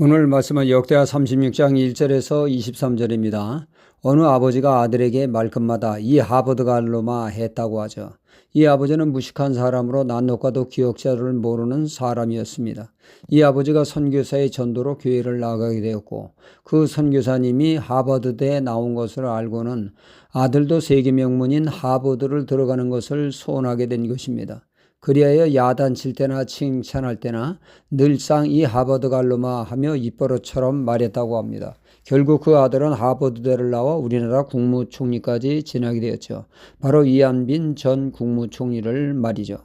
오늘 말씀은 역대하 36장 1절에서 23절입니다. 어느 아버지가 아들에게 말끝마다 이 하버드갈로마 했다고 하죠. 이 아버지는 무식한 사람으로 난독과도 기억자를 모르는 사람이었습니다. 이 아버지가 선교사의 전도로 교회를 나가게 되었고 그 선교사님이 하버드대에 나온 것을 알고는 아들도 세계 명문인 하버드를 들어가는 것을 소원하게 된 것입니다. 그리하여 야단칠 때나 칭찬할 때나 늘상 이 하버드갈로마 하며 입버릇처럼 말했다고 합니다. 결국 그 아들은 하버드대를 나와 우리나라 국무총리까지 지나게 되었죠. 바로 이한빈 전 국무총리를 말이죠.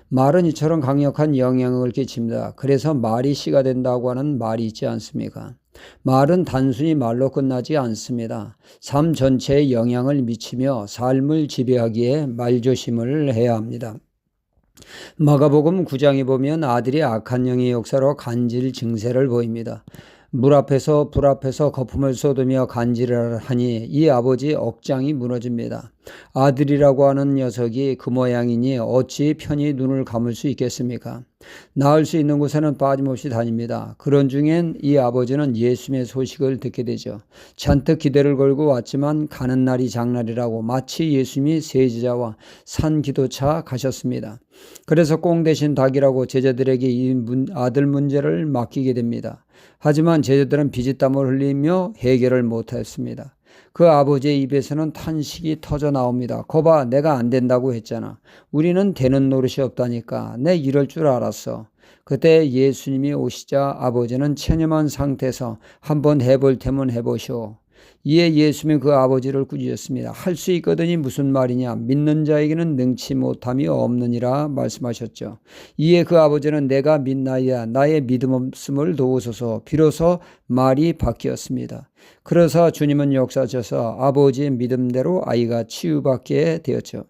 말은 이처럼 강력한 영향을 끼칩니다. 그래서 말이 씨가 된다고 하는 말이 있지 않습니까? 말은 단순히 말로 끝나지 않습니다. 삶 전체에 영향을 미치며 삶을 지배하기에 말조심을 해야 합니다. 마가복음 9장에 보면 아들이 악한 영의 역사로 간질 증세를 보입니다. 물 앞에서 불 앞에서 거품을 쏟으며 간질을 하니 이 아버지 억장이 무너집니다. 아들이라고 하는 녀석이 그 모양이니 어찌 편히 눈을 감을 수 있겠습니까? 나을 수 있는 곳에는 빠짐없이 다닙니다. 그런 중엔 이 아버지는 예수님의 소식을 듣게 되죠. 잔뜩 기대를 걸고 왔지만 가는 날이 장날이라고 마치 예수님이 세 제자와 산 기도차 가셨습니다. 그래서 꽁 대신 닭이라고 제자들에게 이 아들 문제를 맡기게 됩니다. 하지만 제자들은 비지땀을 흘리며 해결을 못했습니다. 그 아버지의 입에서는 탄식이 터져 나옵니다. 거봐, 내가 안 된다고 했잖아. 우리는 되는 노릇이 없다니까. 내 이럴 줄 알았어. 그때 예수님이 오시자 아버지는 체념한 상태에서 한번 해볼 테면 해보시오. 이에 예수님이 그 아버지를 꾸짖었습니다. 할 수 있거든이 무슨 말이냐. 믿는 자에게는 능치 못함이 없느니라 말씀하셨죠. 이에 그 아버지는 내가 믿나이다. 나의 믿음 없음을 도우소서. 비로소 말이 바뀌었습니다. 그래서 주님은 역사하셔서 아버지의 믿음대로 아이가 치유받게 되었죠.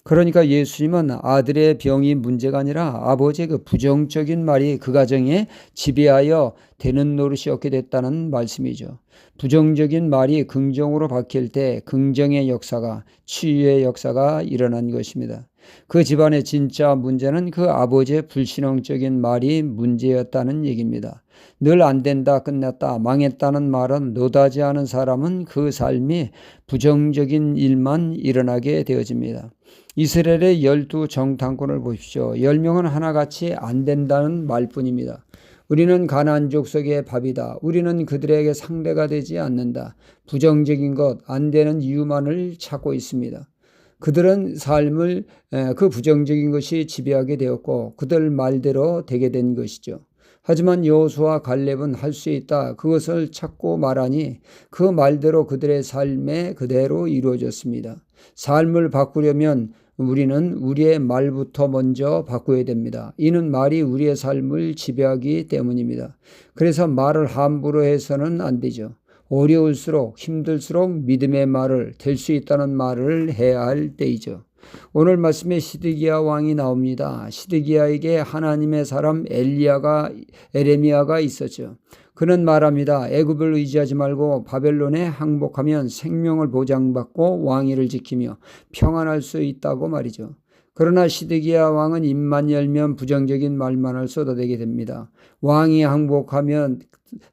그러니까 예수님은 아들의 병이 문제가 아니라 아버지의 그 부정적인 말이 그 가정에 지배하여 되는 노릇이었게 됐다는 말씀이죠. 부정적인 말이 긍정으로 바뀔 때 긍정의 역사가, 치유의 역사가 일어난 것입니다. 그 집안의 진짜 문제는 그 아버지의 불신앙적인 말이 문제였다는 얘기입니다. 늘 안 된다, 끝났다, 망했다는 말은 노다지 않은 사람은 그 삶이 부정적인 일만 일어나게 되어집니다. 이스라엘의 12 정탐꾼을 보십시오. 10명은 하나같이 안 된다는 말뿐입니다. 우리는 가나안 족속의 밥이다. 우리는 그들에게 상대가 되지 않는다. 부정적인 것, 안 되는 이유만을 찾고 있습니다. 그들은 삶을 그 부정적인 것이 지배하게 되었고 그들 말대로 되게 된 것이죠. 하지만 여호수아와 갈렙은 할 수 있다. 그것을 찾고 말하니 그 말대로 그들의 삶에 그대로 이루어졌습니다. 삶을 바꾸려면 우리는 우리의 말부터 먼저 바꿔야 됩니다. 이는 말이 우리의 삶을 지배하기 때문입니다. 그래서 말을 함부로 해서는 안 되죠. 어려울수록 힘들수록 믿음의 말을 될 수 있다는 말을 해야 할 때이죠. 오늘 말씀에 시드기야 왕이 나옵니다. 시드기야에게 하나님의 사람 에레미야가 있었죠. 그는 말합니다. 애굽을 의지하지 말고 바벨론에 항복하면 생명을 보장받고 왕위를 지키며 평안할 수 있다고 말이죠. 그러나 시드기야 왕은 입만 열면 부정적인 말만을 쏟아내게 됩니다. 왕이 항복하면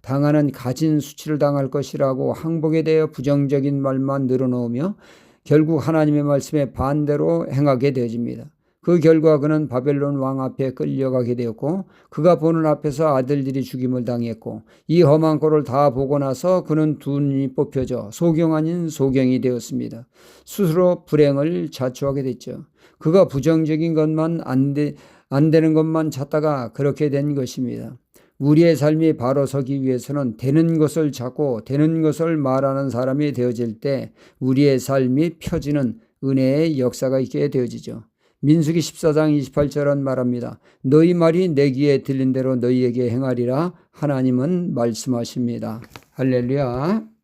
당하는 가진 수치를 당할 것이라고 항복에 대해 부정적인 말만 늘어놓으며 결국 하나님의 말씀에 반대로 행하게 되어집니다. 그 결과 그는 바벨론 왕 앞에 끌려가게 되었고 그가 보는 앞에서 아들들이 죽임을 당했고 이 험한 꼴을 다 보고 나서 그는 두 눈이 뽑혀져 소경 아닌 소경이 되었습니다. 스스로 불행을 자초하게 됐죠. 그가 부정적인 것만 안 되는 것만 찾다가 그렇게 된 것입니다. 우리의 삶이 바로 서기 위해서는 되는 것을 찾고 되는 것을 말하는 사람이 되어질 때 우리의 삶이 펴지는 은혜의 역사가 있게 되어지죠. 민수기 14장 28절은 말합니다. 너희 말이 내 귀에 들린 대로 너희에게 행하리라 하나님은 말씀하십니다. 할렐루야.